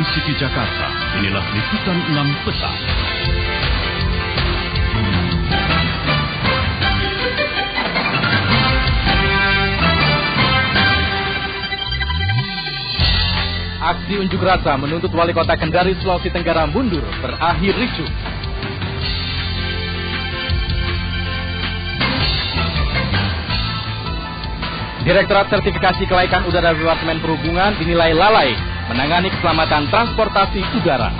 City Jakarta, inilah liputan 6 petang. Aksi unjuk rasa menuntut Wali Kota Kendari, Sulawesi Tenggara mundur berakhir ricuh. Direktorat Sertifikasi Kelaikan Udara Departemen Perhubungan dinilai lalai menangani keselamatan transportasi udara.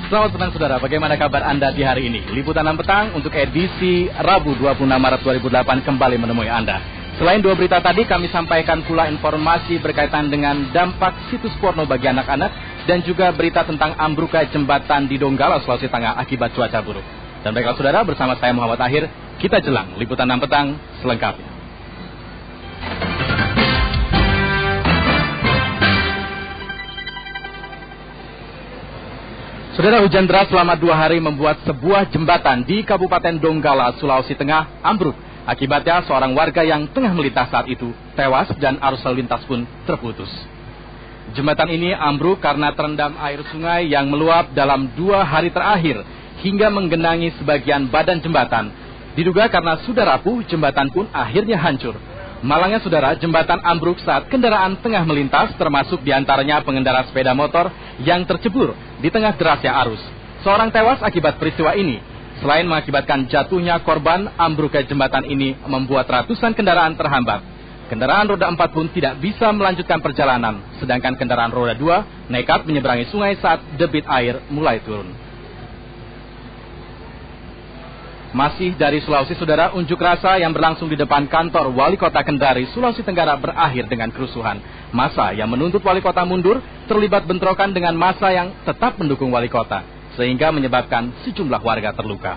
Selamat petang saudara, bagaimana kabar Anda di hari ini? Liputan 6 petang untuk edisi Rabu 26 Maret 2008 kembali menemui Anda. Selain dua berita tadi, kami sampaikan pula informasi berkaitan dengan dampak situs porno bagi anak-anak dan juga berita tentang ambruknya jembatan di Donggala, Sulawesi Tengah akibat cuaca buruk. Dan baiklah saudara, bersama saya Muhammad Akhir, kita jelang liputan 6 petang selengkapnya. Saudara, hujan deras selama 2 hari membuat sebuah jembatan di Kabupaten Donggala, Sulawesi Tengah ambruk. Akibatnya seorang warga yang tengah melintas saat itu tewas dan arus lalu lintas pun terputus. Jembatan ini ambruk karena terendam air sungai yang meluap dalam 2 hari terakhir hingga menggenangi sebagian badan jembatan. Diduga karena sudah rapuh, jembatan pun akhirnya hancur. Malangnya saudara, jembatan ambruk saat kendaraan tengah melintas, termasuk diantaranya pengendara sepeda motor yang tercebur di tengah derasnya arus. Seorang tewas akibat peristiwa ini. Selain mengakibatkan jatuhnya korban, ambruknya jembatan ini membuat ratusan kendaraan terhambat. Kendaraan roda 4 pun tidak bisa melanjutkan perjalanan, sedangkan kendaraan roda 2 nekat menyeberangi sungai saat debit air mulai turun. Masih dari Sulawesi, saudara, unjuk rasa yang berlangsung di depan kantor Wali Kota Kendari, Sulawesi Tenggara berakhir dengan kerusuhan. Massa yang menuntut Wali Kota mundur terlibat bentrokan dengan massa yang tetap mendukung Wali Kota, sehingga menyebabkan sejumlah warga terluka.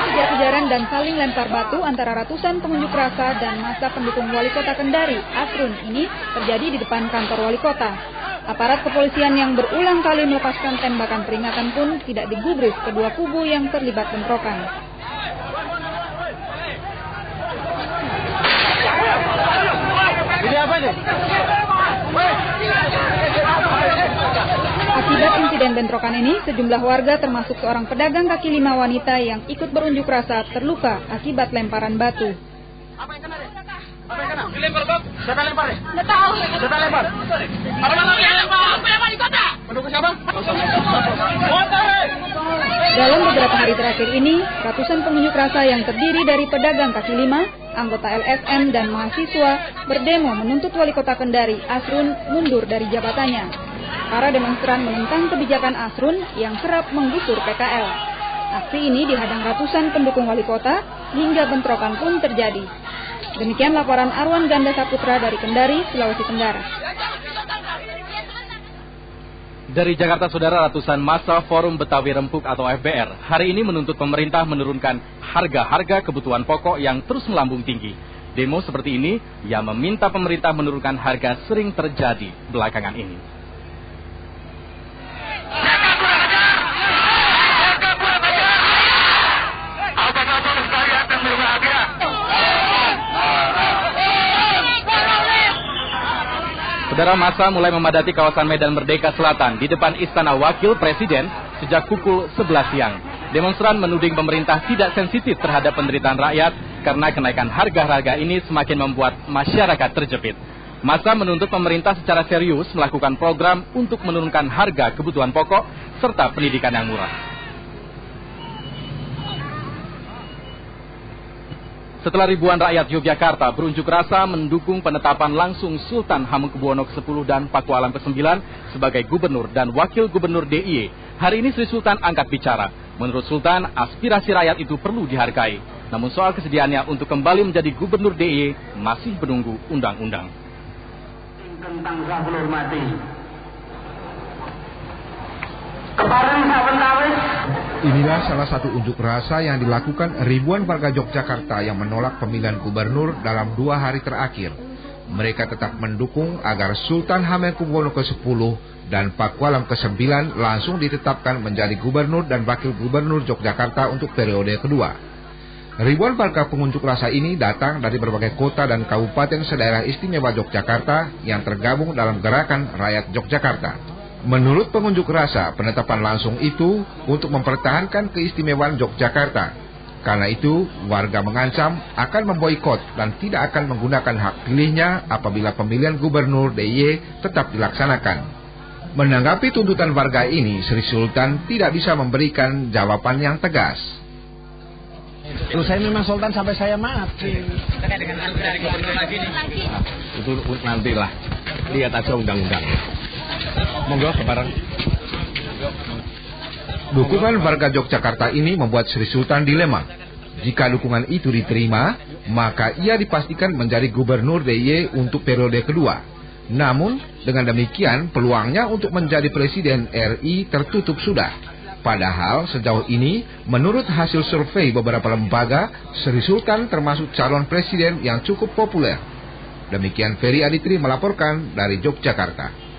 Kejar-kejaran dan saling lempar batu antara ratusan pengunjuk rasa dan massa pendukung Wali Kota Kendari, Asrun, ini terjadi di depan kantor Wali Kota. Aparat kepolisian yang berulang kali melepaskan tembakan peringatan pun tidak digubris kedua kubu yang terlibat bentrokan. Ini apa nih? Akibat insiden bentrokan ini, sejumlah warga termasuk seorang pedagang kaki lima wanita yang ikut berunjuk rasa terluka akibat lemparan batu. Apa yang kena deh? Apa yang kena? Dilempar batu. Siapa yang lempar deh? Nggak tahu. Siapa yang lempar? Apa yang lempar? Apa yang Wali Kota? Pendukung siapa? Dalam beberapa hari terakhir ini, ratusan pengunjuk rasa yang terdiri dari pedagang kaki lima, anggota LSM dan mahasiswa berdemo menuntut Wali Kota Kendari, Asrun, mundur dari jabatannya. Para demonstran menentang kebijakan Asrun yang kerap menggusur PKL. Aksi ini dihadang ratusan pendukung Wali Kota hingga bentrokan pun terjadi. Demikian laporan Arwan Ganda Saputra dari Kendari, Sulawesi Tenggara. Dari Jakarta, saudara, ratusan massa Forum Betawi Rempuk atau FBR hari ini menuntut pemerintah menurunkan harga-harga kebutuhan pokok yang terus melambung tinggi. Demo seperti ini yang meminta pemerintah menurunkan harga sering terjadi belakangan ini. Saudara, massa mulai memadati kawasan Medan Merdeka Selatan di depan Istana Wakil Presiden sejak pukul 11 siang. Demonstran menuding pemerintah tidak sensitif terhadap penderitaan rakyat karena kenaikan harga-harga ini semakin membuat masyarakat terjepit. Massa menuntut pemerintah secara serius melakukan program untuk menurunkan harga kebutuhan pokok serta pendidikan yang murah. Setelah ribuan rakyat Yogyakarta berunjuk rasa mendukung penetapan langsung Sultan Hamengkubuwono ke-10 dan Pakualam ke-9 sebagai gubernur dan wakil gubernur DIY, hari ini Sri Sultan angkat bicara. Menurut Sultan, aspirasi rakyat itu perlu dihargai. Namun soal kesediaannya untuk kembali menjadi gubernur DIY masih menunggu undang-undang. Tentang saya hormati. Inilah salah satu unjuk rasa yang dilakukan ribuan warga Yogyakarta yang menolak pemilihan gubernur dalam 2 hari terakhir. mereka tetap mendukung agar Sultan Hamengkubuwono ke-10 dan Pakualam ke-9 langsung ditetapkan menjadi gubernur dan wakil gubernur Yogyakarta untuk periode kedua. Ribuan warga pengunjuk rasa ini datang dari berbagai kota dan kabupaten sedaerah istimewa Yogyakarta yang tergabung dalam gerakan Rakyat Yogyakarta. Menurut pengunjuk rasa, penetapan langsung itu untuk mempertahankan keistimewaan Yogyakarta. Karena itu, warga mengancam akan memboikot dan tidak akan menggunakan hak pilihnya apabila pemilihan gubernur DIY tetap dilaksanakan. Menanggapi tuntutan warga ini, Sri Sultan tidak bisa memberikan jawaban yang tegas. Saya memang Sultan sampai saya mati. Terkait dengan anu dari gubernur lagi nih. Itu nantilah, lihat aja undang-undang. Monggo bareng. Dukungan warga Yogyakarta ini membuat Sri Sultan dilema. Jika dukungan itu diterima, maka ia dipastikan menjadi gubernur DIY untuk periode kedua. Namun, dengan demikian peluangnya untuk menjadi presiden RI tertutup sudah. Padahal sejauh ini, menurut hasil survei beberapa lembaga, Sri Sultan termasuk calon presiden yang cukup populer. Demikian Ferry Aditri melaporkan dari Yogyakarta.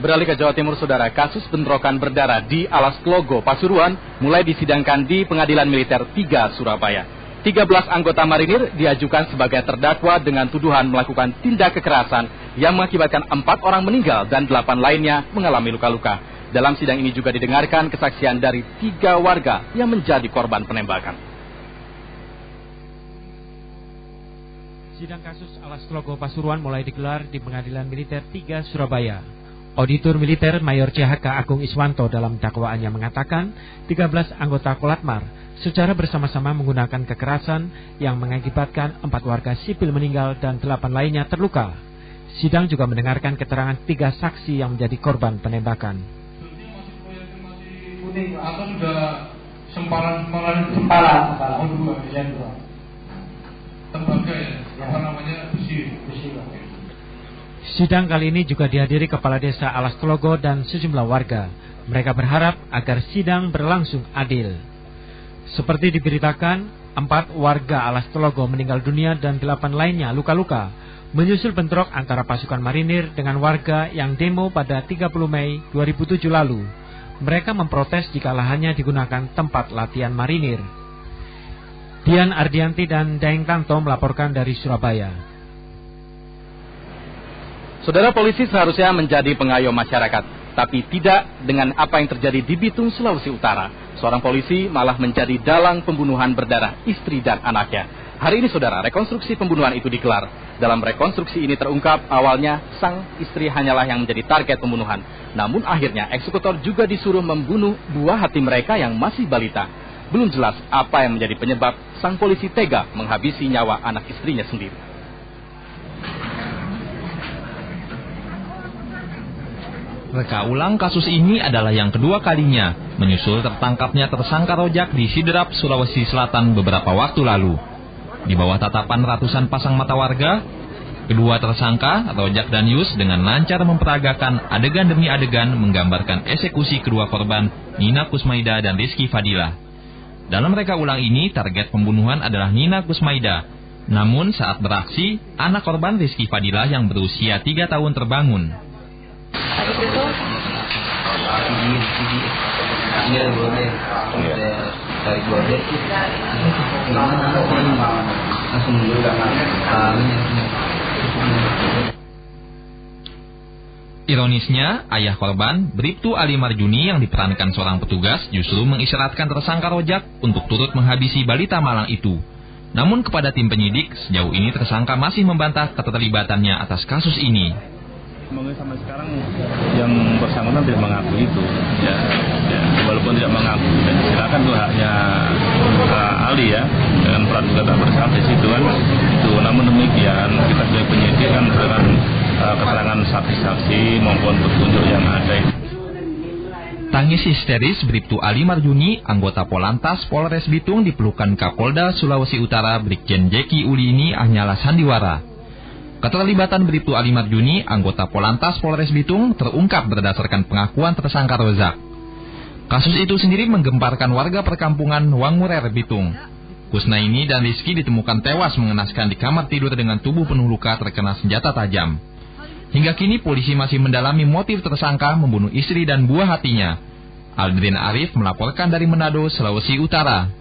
Beralih ke Jawa Timur, saudara, kasus bentrokan berdarah di Alas Tlogo, Pasuruan mulai disidangkan di Pengadilan Militer 3 Surabaya. 13 anggota marinir diajukan sebagai terdakwa dengan tuduhan melakukan tindak kekerasan yang mengakibatkan 4 orang meninggal dan 8 lainnya mengalami luka-luka. Dalam sidang ini juga didengarkan kesaksian dari 3 warga yang menjadi korban penembakan. Sidang kasus Alas Tlogo Pasuruan mulai digelar di Pengadilan Militer 3 Surabaya. Auditor Militer Mayor CHK Agung Iswanto dalam dakwaannya mengatakan 13 anggota Kolatmar secara bersama-sama menggunakan kekerasan yang mengakibatkan 4 warga sipil meninggal dan 8 lainnya terluka. Sidang juga mendengarkan keterangan 3 saksi yang menjadi korban penembakan. Atau sudah sempalan tembaga ya, apa namanya, besi. Sidang kali ini juga dihadiri Kepala Desa Alas Tlogo dan sejumlah warga. Mereka berharap agar sidang berlangsung adil. Seperti diberitakan, 4 warga Alas Tlogo meninggal dunia dan 8 lainnya luka-luka menyusul bentrok antara pasukan marinir dengan warga yang demo pada 30 Mei 2007 lalu. Mereka memprotes jika lahannya digunakan tempat latihan marinir. Dian Ardianti dan Daeng Tanto melaporkan dari Surabaya. Saudara, polisi seharusnya menjadi pengayom masyarakat, tapi tidak dengan apa yang terjadi di Bitung, Sulawesi Utara. Seorang polisi malah menjadi dalang pembunuhan berdarah istri dan anaknya. Hari ini, saudara, rekonstruksi pembunuhan itu digelar. Dalam rekonstruksi ini terungkap awalnya sang istri hanyalah yang menjadi target pembunuhan. Namun akhirnya eksekutor juga disuruh membunuh buah hati mereka yang masih balita. Belum jelas apa yang menjadi penyebab sang polisi tega menghabisi nyawa anak istrinya sendiri. Reka ulang kasus ini adalah yang kedua kalinya, menyusul tertangkapnya tersangka rojak di Sidrap, Sulawesi Selatan beberapa waktu lalu. Di bawah tatapan ratusan pasang mata warga, kedua tersangka, Rojak dan Yus, dengan lancar memperagakan adegan demi adegan menggambarkan eksekusi kedua korban, Nina Kusmaida dan Rizky Fadila. Dalam reka ulang ini, target pembunuhan adalah Nina Kusmaida. Namun saat beraksi, anak korban Rizky Fadila yang berusia 3 tahun terbangun. Ironisnya, ayah korban, Bribtu Ali Marjuni yang diperankan seorang petugas justru mengisyaratkan tersangka Rojak untuk turut menghabisi balita malang itu. Namun kepada tim penyidik, sejauh ini tersangka masih membantah keterlibatannya atas kasus ini. Semoga sampai sekarang yang bersangkutan tidak mengaku itu, ya walaupun tidak mengaku, silakan itu haknya ahli ya, dengan praduga tak bersalah di situ kan. Itu, namun demikian kita sebagai penyidik kan dengan keterangan saksi-saksi maupun petunjuk yang ada. Tangis histeris Bribtu Ali Marjuni, anggota Polantas Polres Bitung dipelukan Kapolda Sulawesi Utara Brigjen Jeki Ulini hanyalah sandiwara. Keterlibatan Bribtu Ali Marjuni, anggota Polantas Polres Bitung, terungkap berdasarkan pengakuan tersangka Rozak. Kasus itu sendiri menggemparkan warga perkampungan Wangurer, Bitung. Kusnaini dan Rizky ditemukan tewas mengenaskan di kamar tidur dengan tubuh penuh luka terkena senjata tajam. Hingga kini polisi masih mendalami motif tersangka membunuh istri dan buah hatinya. Aldrin Arif melaporkan dari Manado, Sulawesi Utara.